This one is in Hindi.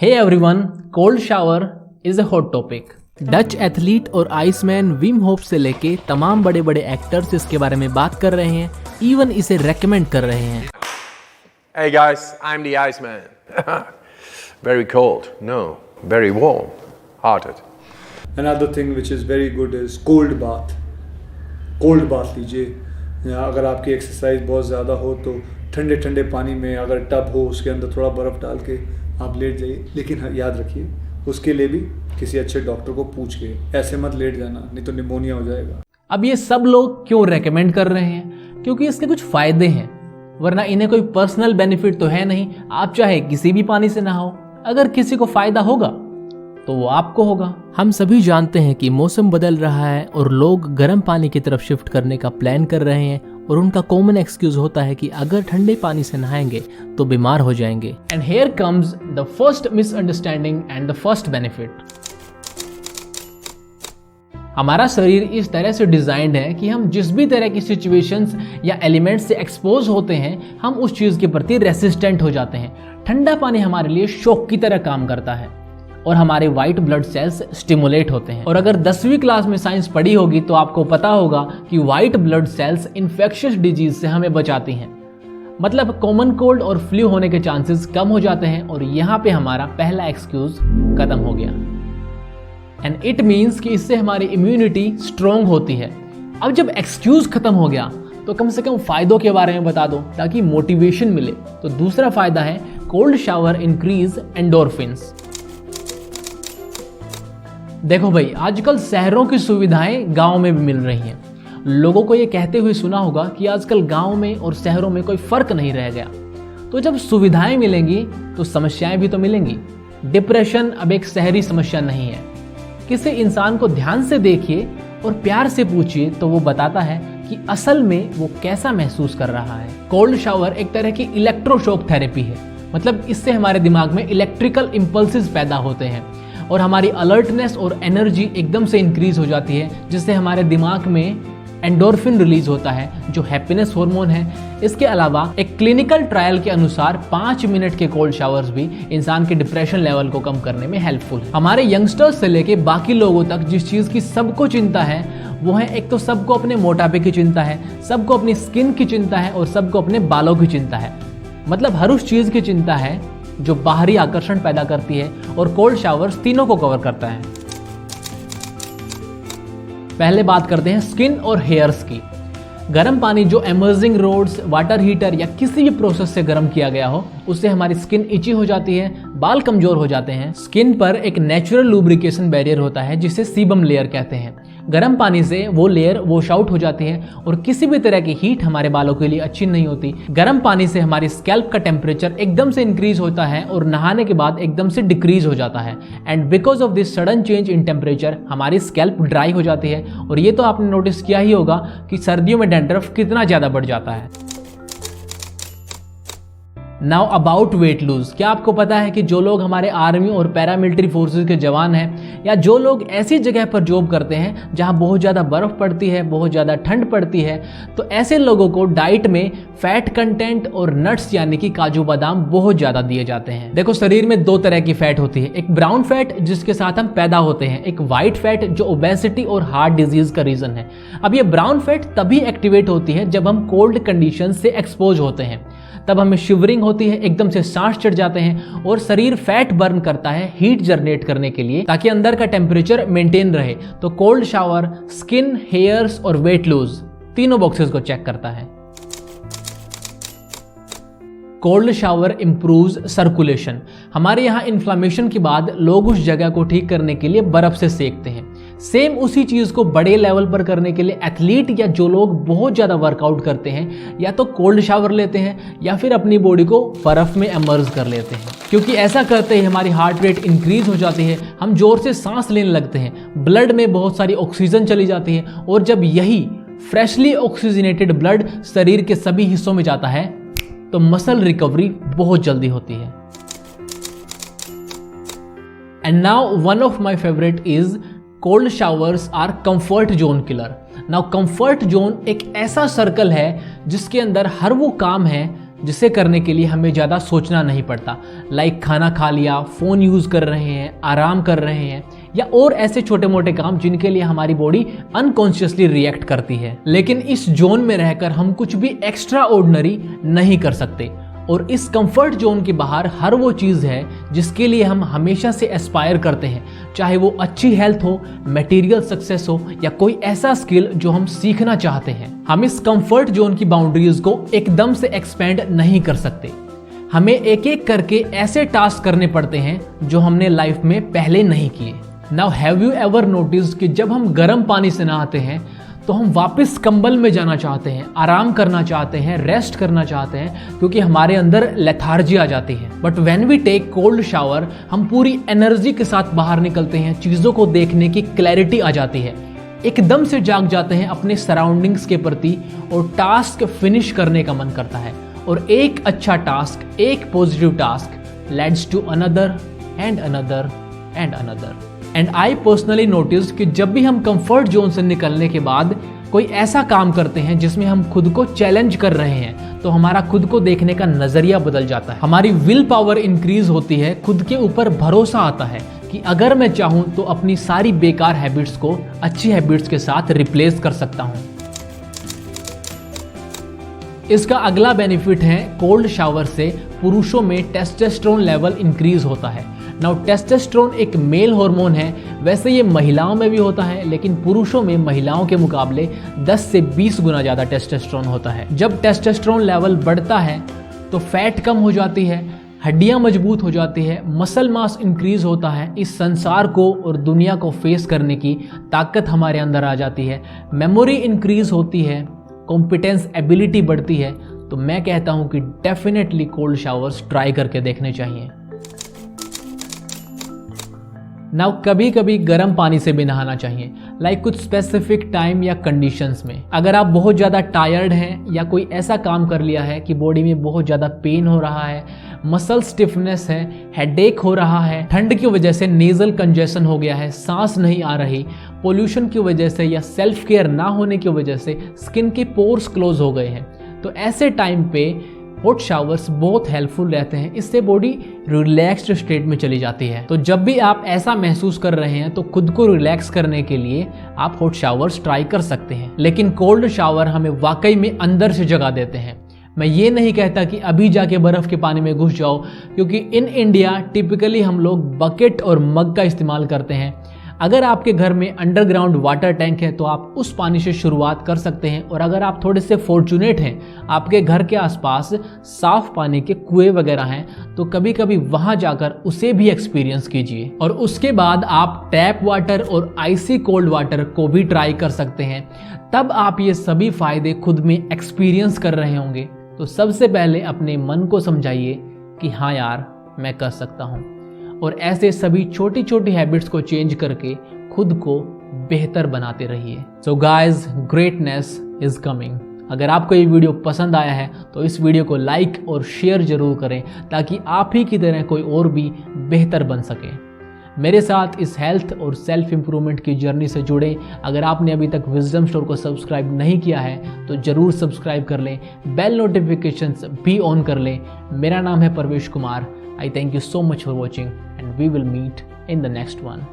Hey everyone, cold shower is a hot topic. Dutch athlete और आइसमैन विम होप से लेके तमाम बड़े बड़े एक्टर्स इसके बारे में बात कर रहे हैं, इवन इसे रेकमेंड कर रहे हैं. Hey guys, I'm the Iceman. Very cold, no, very warm, hearted. Another thing which is very good is cold bath. Cold bath लीजिए, या अगर आपकी एक्सरसाइज बहुत ज़्यादा हो तो ठंडे ठंडे पानी में अगर टब हो उसके अंदर थोड़ा बर्फ़ डाल के आप लेट जाइए. लेकिन याद रखिए उसके लिए भी किसी अच्छे डॉक्टर को पूछ के, ऐसे मत लेट जाना, नहीं तो निमोनिया हो जाएगा. अब ये सब लोग क्यों रेकमेंड कर रहे हैं? क्योंकि इसके कुछ फायदे हैं, वरना इन्हें कोई पर्सनल बेनिफिट तो है नहीं. आप चाहे किसी भी पानी से नहाओ, अगर किसी को फायदा होगा तो वो आपको होगा. हम सभी जानते हैं कि मौसम बदल रहा है और लोग गर्म पानी की तरफ शिफ्ट करने का प्लान कर रहे हैं, और उनका कॉमन एक्सक्यूज होता है कि अगर ठंडे पानी से नहाएंगे तो बीमार हो जाएंगे. And here comes the first misunderstanding and the first benefit. हमारा शरीर इस तरह से डिजाइंड है कि हम जिस भी तरह की सिचुएशंस या एलिमेंट्स से एक्सपोज होते हैं, हम उस चीज के प्रति रेसिस्टेंट हो जाते हैं. ठंडा पानी हमारे लिए शॉक की तरह काम करता है और हमारे व्हाइट ब्लड सेल्स स्टिमुलेट होते हैं. और अगर 10वीं क्लास में साइंस पढ़ी होगी तो आपको पता होगा कि white blood cells infectious disease से हमें बचाती हैं. मतलब कॉमन कोल्ड और फ्लू होने के चांसेस कम हो जाते हैं. और यहाँ पे हमारा पहला एक्सक्यूज खत्म हो गया. एंड इट मीन्स कि इससे हमारी इम्यूनिटी स्ट्रोंग होती है. अब जब एक्सक्यूज खत्म हो गया तो कम से कम फायदों के बारे में बता दो ताकि मोटिवेशन मिले. तो दूसरा फायदा है कोल्ड शावर इंक्रीज एंडोर्फिन्स. देखो भाई, आजकल शहरों की सुविधाएं गांव में भी मिल रही हैं. लोगों को ये कहते हुए सुना होगा कि आजकल गांव में और शहरों में कोई फर्क नहीं रह गया. तो जब सुविधाएं मिलेंगी तो समस्याएं भी तो मिलेंगी. डिप्रेशन अब एक शहरी समस्या नहीं है. किसी इंसान को ध्यान से देखिए और प्यार से पूछिए तो वो बताता है कि असल में वो कैसा महसूस कर रहा है. कोल्ड शावर एक तरह की इलेक्ट्रोशॉक थेरेपी है. मतलब इससे हमारे दिमाग में इलेक्ट्रिकल इंपल्सेस पैदा होते हैं और हमारी अलर्टनेस और एनर्जी एकदम से इंक्रीज हो जाती है, जिससे हमारे दिमाग में एंडोर्फिन रिलीज होता है जो हैप्पीनेस हार्मोन है. इसके अलावा एक क्लिनिकल ट्रायल के अनुसार 5 मिनट के कोल्ड शावर्स भी इंसान के डिप्रेशन लेवल को कम करने में हेल्पफुल है. हमारे यंगस्टर्स से लेके बाकी लोगों तक जिस चीज की सबको चिंता है वो है, एक तो सबको अपने मोटापे की चिंता है, सबको अपनी स्किन की चिंता है और सबको अपने बालों की चिंता है. मतलब हर उस चीज की चिंता है जो बाहरी आकर्षण पैदा करती है, और कोल्ड शावर्स तीनों को कवर करता है. पहले बात करते हैं स्किन और हेयर्स की. गर्म पानी जो इमर्जिंग रोड्स, वाटर हीटर या किसी भी प्रोसेस से गर्म किया गया हो, उससे हमारी स्किन इची हो जाती है, बाल कमजोर हो जाते हैं. स्किन पर एक नेचुरल लुब्रिकेशन बैरियर होता है जिसे सीबम लेयर कहते हैं. गर्म पानी से वो लेयर वॉश आउट हो जाती है और किसी भी तरह की हीट हमारे बालों के लिए अच्छी नहीं होती. गर्म पानी से हमारी स्कैल्प का टेम्परेचर एकदम से इंक्रीज होता है और नहाने के बाद एकदम से डिक्रीज हो जाता है. And because of this sudden change in temperature हमारी स्कैल्प ड्राई हो जाती है. और ये तो आपने नोटिस किया ही होगा कि सर्दियों में डैंड्रफ कितना ज्यादा बढ़ जाता है. Now about weight lose. क्या आपको पता है कि जो लोग हमारे आर्मी और पैरामिलिट्री फोर्सेस के जवान हैं, या जो लोग ऐसी जगह पर जॉब करते हैं जहां बहुत ज़्यादा बर्फ़ पड़ती है, बहुत ज़्यादा ठंड पड़ती है, तो ऐसे लोगों को डाइट में फैट कंटेंट और नट्स यानी कि काजू बादाम बहुत ज़्यादा दिए जाते हैं. देखो, शरीर में 2 तरह की फैट होती है. एक ब्राउन फैट जिसके साथ हम पैदा होते हैं, एक वाइट फैट जो ओबेसिटी और हार्ट डिजीज का रीज़न है. अब ये ब्राउन फैट तभी एक्टिवेट होती है जब हम कोल्ड कंडीशन से एक्सपोज होते हैं. तब हमें शिवरिंग होती है, एकदम से सांस चढ़ जाते हैं और शरीर फैट बर्न करता है हीट जनरेट करने के लिए, ताकि अंदर का टेम्परेचर मेंटेन रहे. तो कोल्ड शावर स्किन, हेयर्स और वेट लूज तीनों बॉक्सेस को चेक करता है. Cold shower improves circulation. हमारे यहाँ इन्फ्लामेशन के बाद लोग उस जगह को ठीक करने के लिए बर्फ से सेकते हैं. सेम उसी चीज को बड़े लेवल पर करने के लिए एथलीट या जो लोग बहुत ज्यादा वर्कआउट करते हैं या तो कोल्ड शावर लेते हैं या फिर अपनी बॉडी को बर्फ में इमर्ज कर लेते हैं. क्योंकि ऐसा करते ही हमारी हार्ट रेट इंक्रीज हो जाती है, हम जोर से सांस लेने लगते हैं, ब्लड में बहुत सारी ऑक्सीजन चली जाती है, और जब यही फ्रेशली ऑक्सीजनेटेड ब्लड शरीर के सभी हिस्सों में जाता है तो मसल रिकवरी बहुत जल्दी होती है. And now one of my favourite is cold showers are comfort zone killer. Now comfort zone एक ऐसा सर्कल है जिसके अंदर हर वो काम है जिसे करने के लिए हमें ज़्यादा सोचना नहीं पड़ता। लाइक खाना खा लिया, फ़ोन यूज़ कर रहे हैं, आराम कर रहे हैं, या और ऐसे छोटे मोटे काम जिनके लिए हमारी बॉडी अनकॉन्शियसली रिएक्ट करती है। लेकिन इस जोन में रहकर हम कुछ भी एक्स्ट्रा ऑर्डिनरी नहीं कर सकते, और इस कंफर्ट जोन के बाहर हर वो चीज़ है जिसके लिए हम हमेशा से एस्पायर करते हैं, चाहे वो अच्छी हेल्थ हो, मटेरियल सक्सेस हो, या कोई ऐसा स्किल जो हम सीखना चाहते हैं। हम इस कंफर्ट जोन की बाउंड्रीज को एकदम से एक्सपेंड नहीं कर सकते। हमें एक एक करके ऐसे टास्क करने पड़ते हैं जो हमने लाइफ में पहले नहीं किए। Now have you ever noticed कि जब हम गर्म पानी से नहाते हैं तो हम वापस कंबल में जाना चाहते हैं, आराम करना चाहते हैं, रेस्ट करना चाहते हैं, क्योंकि हमारे अंदर लेथार्जी आ जाती है। But when we take cold shower हम पूरी एनर्जी के साथ बाहर निकलते हैं, चीज़ों को देखने की क्लैरिटी आ जाती है, एकदम से जाग जाते हैं अपने सराउंडिंग्स के प्रति, और टास्क फिनिश करने का मन करता है। और एक अच्छा टास्क, एक positive task leads to another and another and another. And I personally notice कि जब भी हम कंफर्ट जोन से निकलने के बाद कोई ऐसा काम करते हैं जिसमें हम खुद को चैलेंज कर रहे हैं, तो हमारा खुद को देखने का नजरिया बदल जाता है, हमारी विल पावर इंक्रीज होती है, खुद के ऊपर भरोसा आता है कि अगर मैं चाहूं तो अपनी सारी बेकार हैबिट्स को अच्छी हैबिट्स के साथ रिप्लेस कर सकता हूं। इसका अगला बेनिफिट है कोल्ड शावर से पुरुषों में टेस्टोस्टेरोन लेवल इंक्रीज होता है। नाउ टेस्टोस्टेरोन एक मेल हार्मोन है, वैसे ये महिलाओं में भी होता है, लेकिन पुरुषों में महिलाओं के मुकाबले 10 से 20 गुना ज़्यादा टेस्टोस्टेरोन होता है। जब टेस्टोस्टेरोन लेवल बढ़ता है तो फैट कम हो जाती है, हड्डियां मजबूत हो जाती है, मसल मास इंक्रीज होता है, इस संसार को और दुनिया को फेस करने की ताकत हमारे अंदर आ जाती है, मेमोरी इंक्रीज होती है, कॉम्पिटेंस एबिलिटी बढ़ती है। तो मैं कहता हूं कि डेफिनेटली कोल्ड शावर्स ट्राई करके देखने चाहिए। नाउ कभी कभी गर्म पानी से भी नहाना चाहिए, लाइक कुछ स्पेसिफिक टाइम या कंडीशंस में। अगर आप बहुत ज़्यादा टायर्ड हैं या कोई ऐसा काम कर लिया है कि बॉडी में बहुत ज़्यादा पेन हो रहा है, मसल स्टिफनेस है, हेडेक हो रहा है, ठंड की वजह से नेजल कंजेशन हो गया है, सांस नहीं आ रही, पोल्यूशन की वजह से या सेल्फ केयर ना होने की वजह से स्किन के पोर्स क्लोज हो गए हैं, तो ऐसे टाइम पे हॉट शावर्स बहुत हेल्पफुल रहते हैं। इससे बॉडी रिलैक्स्ड स्टेट में चली जाती है। तो जब भी आप ऐसा महसूस कर रहे हैं तो खुद को रिलैक्स करने के लिए आप हॉट शावर्स ट्राई कर सकते हैं। लेकिन कोल्ड शावर हमें वाकई में अंदर से जगा देते हैं। मैं ये नहीं कहता कि अभी जाके बर्फ़ के पानी में घुस जाओ, क्योंकि इन इंडिया टिपिकली हम लोग बकेट और मग का इस्तेमाल करते हैं। अगर आपके घर में अंडरग्राउंड वाटर टैंक है तो आप उस पानी से शुरुआत कर सकते हैं, और अगर आप थोड़े से फॉर्चुनेट हैं, आपके घर के आसपास साफ पानी के कुएं वगैरह हैं, तो कभी कभी वहां जाकर उसे भी एक्सपीरियंस कीजिए। और उसके बाद आप टैप वाटर और आइसी कोल्ड वाटर को भी ट्राई कर सकते हैं। तब आप ये सभी फायदे खुद में एक्सपीरियंस कर रहे होंगे। तो सबसे पहले अपने मन को समझाइए कि हाँ यार, मैं कर सकता हूँ, और ऐसे सभी छोटी छोटी हैबिट्स को चेंज करके खुद को बेहतर बनाते रहिए। So guys, greatness is coming. अगर आपको ये वीडियो पसंद आया है तो इस वीडियो को लाइक और शेयर जरूर करें, ताकि आप ही की तरह कोई और भी बेहतर बन सके। मेरे साथ इस हेल्थ और सेल्फ इंप्रूवमेंट की जर्नी से जुड़े। अगर आपने अभी तक विजडम स्टोर को सब्सक्राइब नहीं किया है तो ज़रूर सब्सक्राइब कर लें, बेल नोटिफिकेशंस भी ऑन कर लें। मेरा नाम है परवेश Kumar. I thank you so much for watching, and we will meet in the next one.